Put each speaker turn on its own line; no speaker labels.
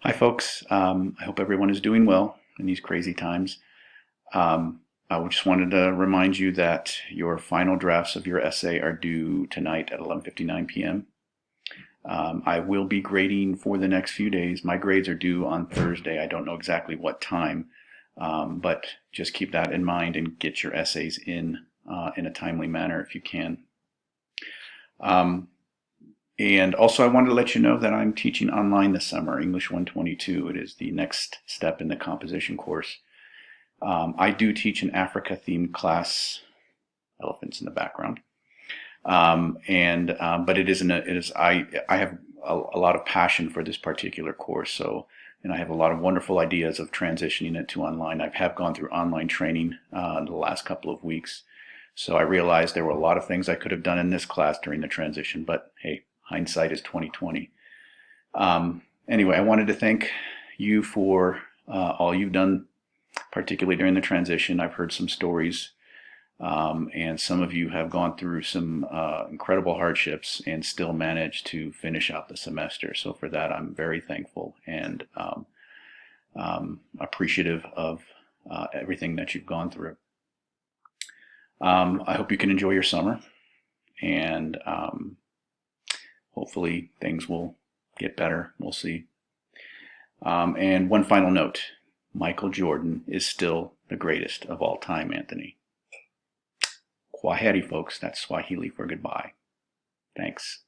Hi, folks. I hope everyone is doing well in these crazy times. I just wanted to remind you that your final drafts of your essay are due tonight at 11:59 p.m. I will be grading for the next few days. My grades are due on Thursday. I don't know exactly what time, but just keep that in mind and get your essays in a timely manner if you can. And also, I wanted to let you know that I'm teaching online this summer, English 122. It is the next step in the composition course. I do teach an Africa-themed class, elephants in the background, but I have a lot of passion for this particular course, and I have a lot of wonderful ideas of transitioning it to online. I have gone through online training in the last couple of weeks, so I realized there were a lot of things I could have done in this class during the transition, but hey, hindsight is 2020. Anyway, I wanted to thank you for all you've done, particularly during the transition. I've heard some stories, and some of you have gone through some incredible hardships and still managed to finish out the semester. So for that, I'm very thankful and appreciative of everything that you've gone through. I hope you can enjoy your summer, and hopefully things will get better. We'll see. And one final note, Michael Jordan is still the greatest of all time, Anthony. Kwaheri, folks. That's Swahili for goodbye. Thanks.